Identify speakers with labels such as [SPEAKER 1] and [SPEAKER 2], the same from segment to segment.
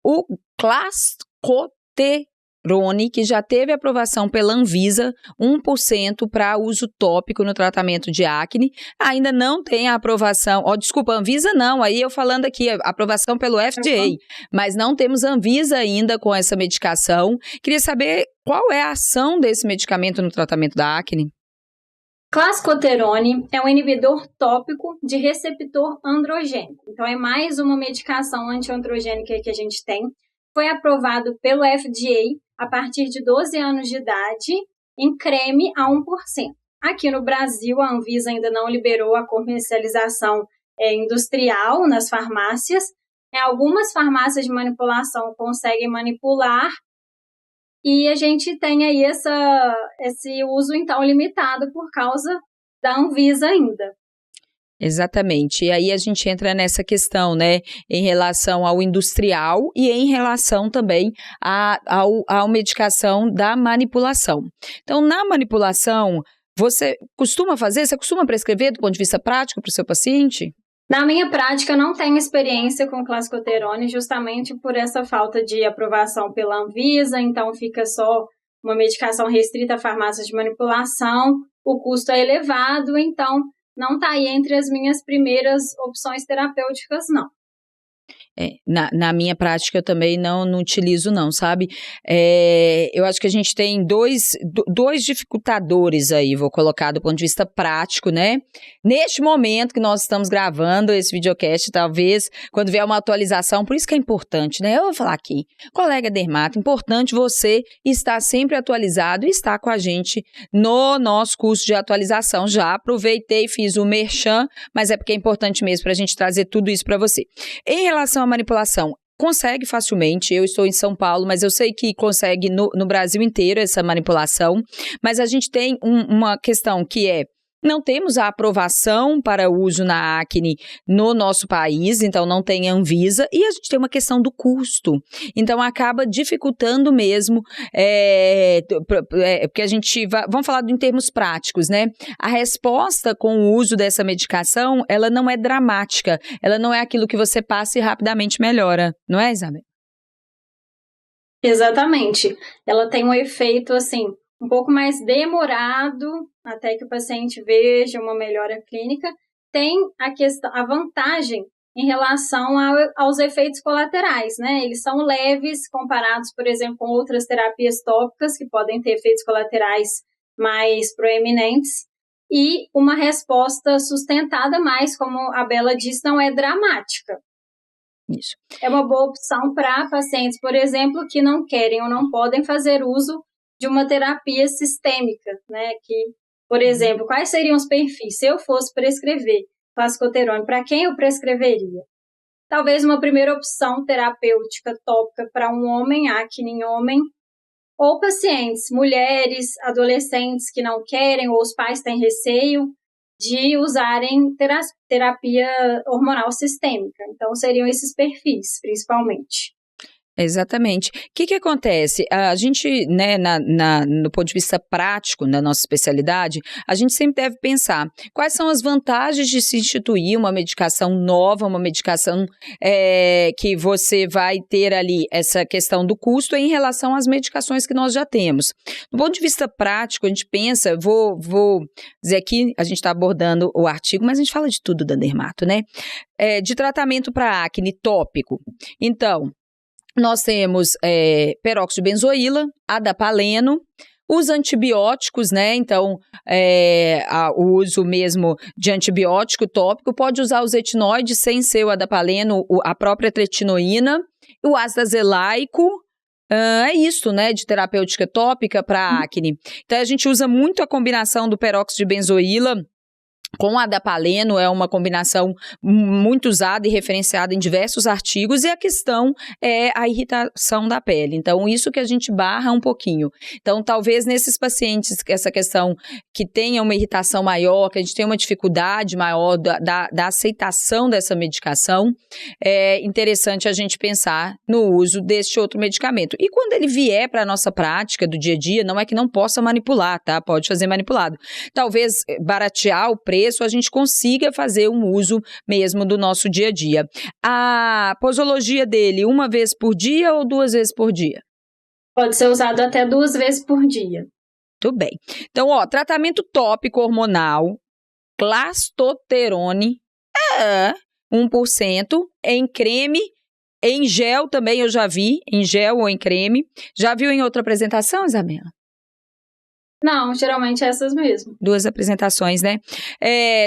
[SPEAKER 1] o clascoterone, que já teve aprovação pela Anvisa, 1% para uso tópico no tratamento de acne, ainda não tem a aprovação, desculpa, Anvisa não, aí eu falando aqui, aprovação pelo FDA, mas não temos Anvisa ainda com essa medicação. Queria saber qual é a ação desse medicamento no tratamento da acne?
[SPEAKER 2] Clascoterone é um inibidor tópico de receptor androgênico, então é mais uma medicação antiandrogênica que a gente tem. Foi aprovado pelo FDA a partir de 12 anos de idade, em creme a 1%. Aqui no Brasil, a Anvisa ainda não liberou a comercialização industrial nas farmácias. Algumas farmácias de manipulação conseguem manipular e a gente tem aí esse uso, então, limitado por causa da Anvisa ainda.
[SPEAKER 1] Exatamente, e aí a gente entra nessa questão, né, em relação ao industrial e em relação também à medicação da manipulação. Então, na manipulação, você costuma prescrever do ponto de vista prático para o seu paciente?
[SPEAKER 2] Na minha prática, eu não tenho experiência com clascoterone, justamente por essa falta de aprovação pela Anvisa, então fica só uma medicação restrita a farmácias de manipulação, o custo é elevado, então não está aí entre as minhas primeiras opções terapêuticas, não.
[SPEAKER 1] Na minha prática eu também não utilizo não, sabe? Eu acho que a gente tem dois dificultadores aí, vou colocar do ponto de vista prático, né? Neste momento que nós estamos gravando esse videocast, talvez, quando vier uma atualização, por isso que é importante, né? Eu vou falar aqui, colega dermato, importante você estar sempre atualizado e estar com a gente no nosso curso de atualização. Já aproveitei, fiz o merchan, mas é porque é importante mesmo para a gente trazer tudo isso para você. Em relação à manipulação, consegue facilmente, eu estou em São Paulo, mas eu sei que consegue no Brasil inteiro essa manipulação, mas a gente tem uma questão que não temos a aprovação para uso na acne no nosso país, então não tem Anvisa, e a gente tem uma questão do custo, então acaba dificultando mesmo, porque a gente vamos falar em termos práticos, né? A resposta com o uso dessa medicação, ela não é dramática, ela não é aquilo que você passa e rapidamente melhora, não é, Isabel?
[SPEAKER 2] Exatamente, ela tem um efeito assim, um pouco mais demorado até que o paciente veja uma melhora clínica, tem a vantagem em relação aos efeitos colaterais, né? Eles são leves comparados, por exemplo, com outras terapias tópicas que podem ter efeitos colaterais mais proeminentes e uma resposta sustentada, mas, como a Bela disse, não é dramática.
[SPEAKER 1] Isso.
[SPEAKER 2] É uma boa opção para pacientes, por exemplo, que não querem ou não podem fazer uso de uma terapia sistêmica, né? Que, por exemplo, quais seriam os perfis? Se eu fosse prescrever clascoterone, para quem eu prescreveria? Talvez uma primeira opção terapêutica tópica para um homem, acne em homem, ou pacientes, mulheres, adolescentes que não querem, ou os pais têm receio de usarem terapia hormonal sistêmica. Então, seriam esses perfis, principalmente.
[SPEAKER 1] Exatamente. O que acontece? A gente, né, no ponto de vista prático, na nossa especialidade, a gente sempre deve pensar quais são as vantagens de se instituir uma medicação nova, uma medicação que você vai ter ali essa questão do custo em relação às medicações que nós já temos. Do ponto de vista prático, a gente pensa, vou dizer aqui, a gente está abordando o artigo, mas a gente fala de tudo da dermato, né? De tratamento para acne tópico. Então, nós temos peróxido de benzoíla, adapaleno, os antibióticos, né? Então, o uso mesmo de antibiótico tópico, pode usar os etinoides sem ser o adapaleno, a própria tretinoína, o ácido azelaico. É isso, né, de terapêutica tópica para acne. Então, a gente usa muito a combinação do peróxido de benzoíla com adapaleno, é uma combinação muito usada e referenciada em diversos artigos, e a questão é a irritação da pele. Então, isso que a gente barra um pouquinho. Então, talvez nesses pacientes, essa questão que tenha uma irritação maior, que a gente tenha uma dificuldade maior da aceitação dessa medicação, é interessante a gente pensar no uso deste outro medicamento. E quando ele vier para a nossa prática do dia a dia, não é que não possa manipular, tá? Pode fazer manipulado. Talvez baratear o preço começo a gente consiga fazer um uso mesmo do nosso dia a dia. A posologia dele, 1 vez por dia ou 2 vezes por dia?
[SPEAKER 2] Pode ser usado até 2 vezes por dia.
[SPEAKER 1] Tudo bem. Então, tratamento tópico hormonal, Clastoterone, 1%, em creme, em gel também eu já vi, em gel ou em creme. Já viu em outra apresentação, Isabela?
[SPEAKER 2] Não, geralmente essas mesmo.
[SPEAKER 1] 2 apresentações, né?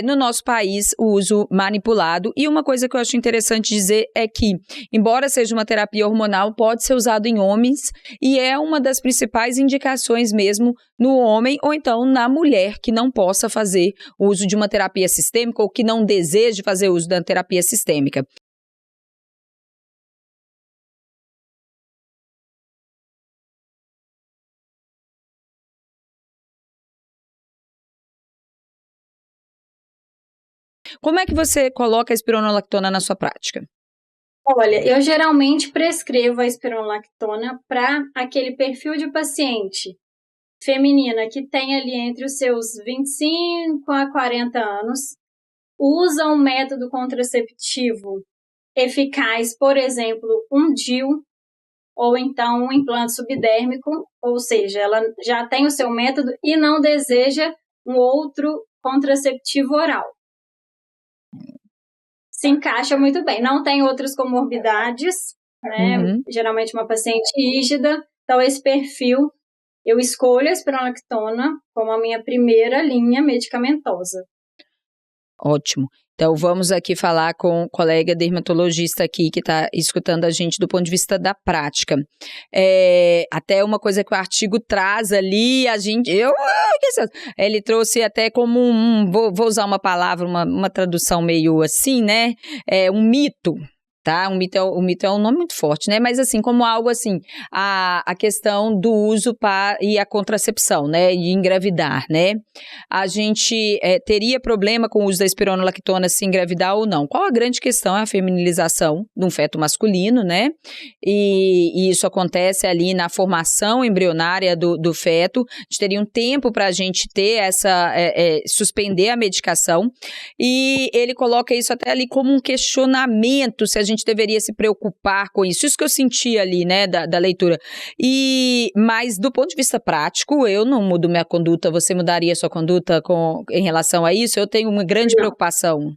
[SPEAKER 1] No nosso país, o uso manipulado. E uma coisa que eu acho interessante dizer é que, embora seja uma terapia hormonal, pode ser usado em homens e é uma das principais indicações mesmo no homem ou então na mulher que não possa fazer uso de uma terapia sistêmica ou que não deseje fazer uso da terapia sistêmica. Como é que você coloca a espironolactona na sua prática?
[SPEAKER 2] Olha, eu geralmente prescrevo a espironolactona para aquele perfil de paciente feminina que tem ali entre os seus 25 a 40 anos, usa um método contraceptivo eficaz, por exemplo, um DIU, ou então um implante subdérmico, ou seja, ela já tem o seu método e não deseja um outro contraceptivo oral. Se encaixa muito bem. Não tem outras comorbidades, né? Geralmente uma paciente rígida. Então, esse perfil, eu escolho a espironolactona como a minha primeira linha medicamentosa.
[SPEAKER 1] Ótimo. Então, vamos aqui falar com um colega dermatologista aqui que está escutando a gente do ponto de vista da prática. Até uma coisa que o artigo traz ali, ele trouxe até como vou usar uma palavra, uma tradução meio assim, né? Um mito. Tá? O mito é um nome muito forte, né? Mas assim, como algo assim, a questão do uso e a contracepção, né? E engravidar, né? A gente teria problema com o uso da espironolactona se engravidar ou não? Qual a grande questão? É a feminilização de um feto masculino, né? E isso acontece ali na formação embrionária do feto. A gente teria um tempo para a gente ter suspender a medicação. E ele coloca isso até ali como um questionamento, se a gente deveria se preocupar com isso. Isso que eu senti ali, né, da leitura. Mas do ponto de vista prático, eu não mudo minha conduta. Você mudaria sua conduta em relação a isso? Eu tenho uma grande preocupação.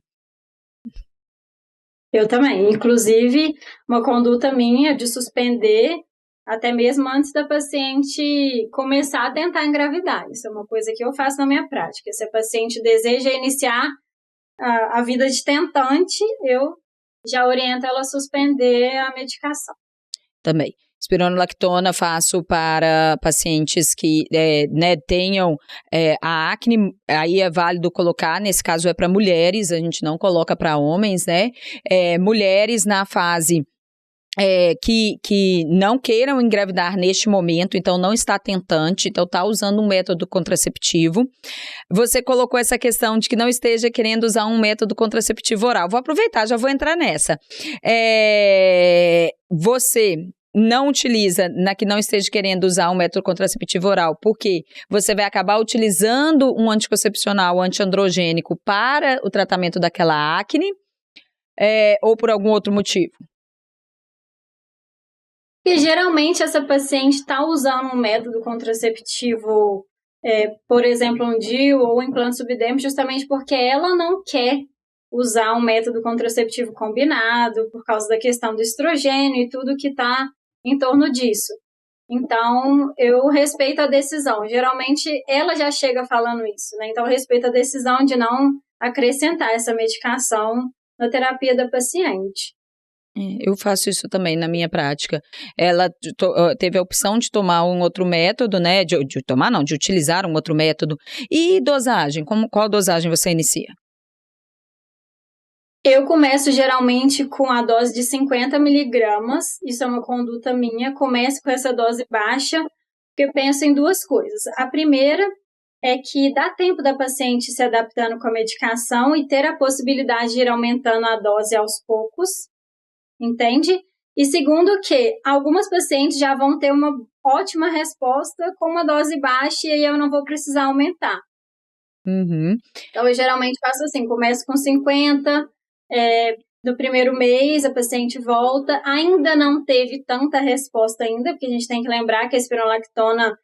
[SPEAKER 2] Eu também. Inclusive, uma conduta minha de suspender até mesmo antes da paciente começar a tentar engravidar. Isso é uma coisa que eu faço na minha prática. Se a paciente deseja iniciar a vida de tentante, eu já oriento ela a suspender a medicação.
[SPEAKER 1] Também. Espironolactona faço para pacientes que tenham a acne, aí é válido colocar, nesse caso é para mulheres, a gente não coloca para homens, né? Mulheres na fase que não queiram engravidar neste momento, então não está tentante, então está usando um método contraceptivo. Você colocou essa questão de que não esteja querendo usar um método contraceptivo oral. Vou aproveitar, já vou entrar nessa. Você não utiliza na que não esteja querendo usar um método contraceptivo oral, porque você vai acabar utilizando um anticoncepcional antiandrogênico para o tratamento daquela acne, ou por algum outro motivo?
[SPEAKER 2] E geralmente essa paciente está usando um método contraceptivo, por exemplo, um DIU ou um implante subdérmico, justamente porque ela não quer usar um método contraceptivo combinado, por causa da questão do estrogênio e tudo que está em torno disso. Então, eu respeito a decisão. Geralmente, ela já chega falando isso, né? Então, eu respeito a decisão de não acrescentar essa medicação na terapia da paciente.
[SPEAKER 1] Eu faço isso também na minha prática. Ela teve a opção de tomar um outro método, né? De utilizar um outro método. E dosagem? Qual dosagem você inicia?
[SPEAKER 2] Eu começo geralmente com a dose de 50 miligramas. Isso é uma conduta minha. Começo com essa dose baixa, porque eu penso em duas coisas. A primeira é que dá tempo da paciente se adaptando com a medicação e ter a possibilidade de ir aumentando a dose aos poucos. Entende? E segundo que algumas pacientes já vão ter uma ótima resposta com uma dose baixa e aí eu não vou precisar aumentar.
[SPEAKER 1] Uhum.
[SPEAKER 2] Então, eu geralmente faço assim, começo com 50, no primeiro mês a paciente volta, ainda não teve tanta resposta ainda, porque a gente tem que lembrar que a espironolactona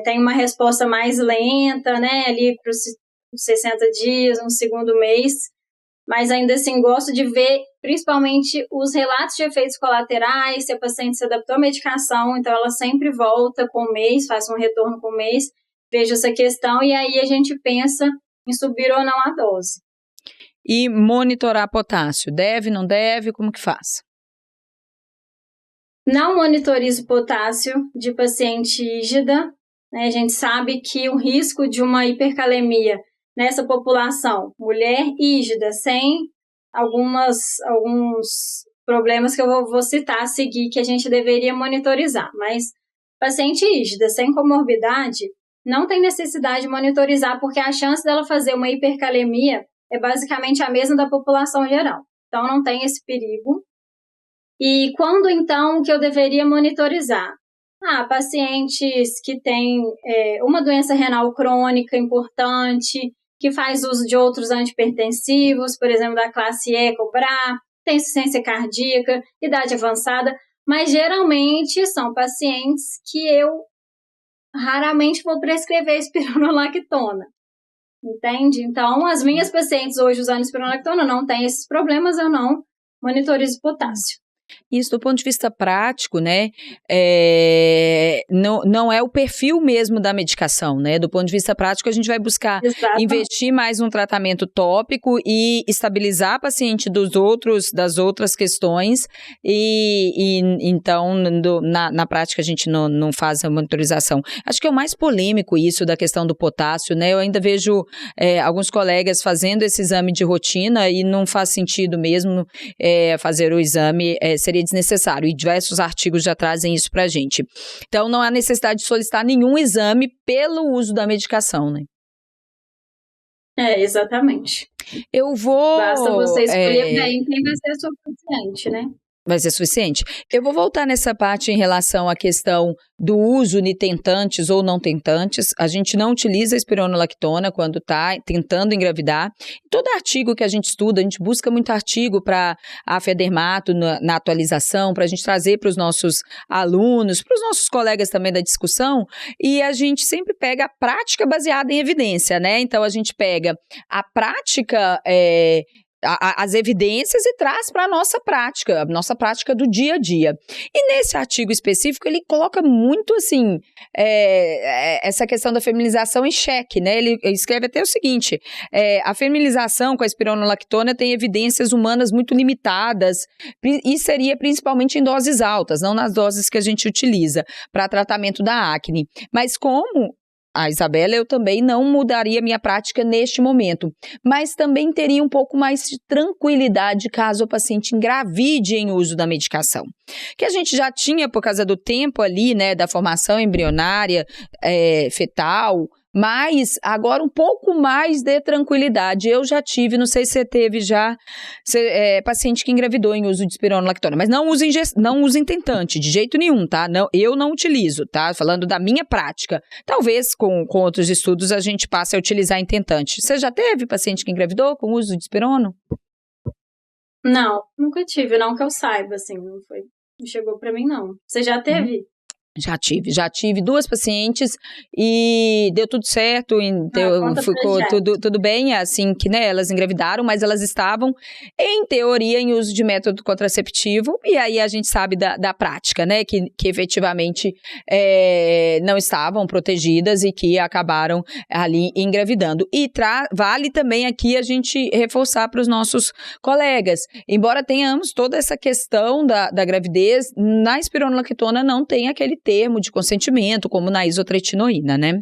[SPEAKER 2] tem uma resposta mais lenta, né, ali para os 60 dias, no segundo mês, mas ainda assim gosto de ver principalmente os relatos de efeitos colaterais, se a paciente se adaptou à medicação, então ela sempre volta com o mês, faz um retorno com o mês, vejo essa questão e aí a gente pensa em subir ou não a dose.
[SPEAKER 1] E monitorar potássio, deve, não deve, como que faz?
[SPEAKER 2] Não monitorizo potássio de paciente ígida, né? A gente sabe que o risco de uma hipercalemia nessa população, mulher ígida, sem alguns problemas que eu vou citar a seguir, que a gente deveria monitorizar, mas paciente ígida, sem comorbidade, não tem necessidade de monitorizar, porque a chance dela fazer uma hipercalemia é basicamente a mesma da população geral. Então, não tem esse perigo. E quando, então, que eu deveria monitorizar? Pacientes que têm uma doença renal crônica importante, que faz uso de outros antipertensivos, por exemplo, da classe E, COBRA, tem insuficiência cardíaca, idade avançada, mas geralmente são pacientes que eu raramente vou prescrever espironolactona. Entende? Então, as minhas pacientes hoje usando espironolactona não têm esses problemas, eu não monitorizo potássio.
[SPEAKER 1] Isso do ponto de vista prático, né, não é o perfil mesmo da medicação, né, do ponto de vista prático a gente vai buscar investir mais no tratamento tópico e estabilizar a paciente das outras questões e então na prática a gente não faz a monitorização. Acho que é o mais polêmico isso da questão do potássio, né, eu ainda vejo alguns colegas fazendo esse exame de rotina e não faz sentido mesmo fazer o exame, seria desnecessário, e diversos artigos já trazem isso pra gente. Então, não há necessidade de solicitar nenhum exame pelo uso da medicação, né?
[SPEAKER 2] Exatamente. Basta você escolher bem quem vai ser a sua paciente, né?
[SPEAKER 1] Vai ser suficiente? Eu vou voltar nessa parte em relação à questão do uso de tentantes ou não tentantes. A gente não utiliza a espironolactona quando está tentando engravidar. Todo artigo que a gente estuda, a gente busca muito artigo para a FEDERMATO na atualização, para a gente trazer para os nossos alunos, para os nossos colegas também da discussão, e a gente sempre pega a prática baseada em evidência, né? Então, a gente pega a prática as evidências e traz para a nossa prática do dia a dia. E nesse artigo específico, ele coloca muito, assim, essa questão da feminização em xeque, né? Ele escreve até o seguinte, a feminização com a espironolactona tem evidências humanas muito limitadas e seria principalmente em doses altas, não nas doses que a gente utiliza para tratamento da acne. Mas como a Isabela, eu também não mudaria minha prática neste momento, mas também teria um pouco mais de tranquilidade caso o paciente engravide em uso da medicação. Que a gente já tinha por causa do tempo ali, né, da formação embrionária, fetal, mas agora um pouco mais de tranquilidade. Eu já tive, não sei se você teve já, paciente que engravidou em uso de espironolactona, mas não usem tentante, de jeito nenhum, tá? Não, eu não utilizo, tá? Falando da minha prática. Talvez com outros estudos a gente passe a utilizar tentante. Você já teve paciente que engravidou com uso de espirono?
[SPEAKER 2] Não, nunca tive, não que eu saiba, assim, não chegou pra mim, não. Você já teve?
[SPEAKER 1] Já tive 2 pacientes e deu tudo certo, ficou tudo bem, assim que, né, elas engravidaram, mas elas estavam, em teoria, em uso de método contraceptivo, e aí a gente sabe da prática, né, que efetivamente não estavam protegidas e que acabaram ali engravidando. E vale também aqui a gente reforçar para os nossos colegas, embora tenhamos toda essa questão da gravidez, na espironolactona não tem aquele termo de consentimento, como na isotretinoína, né?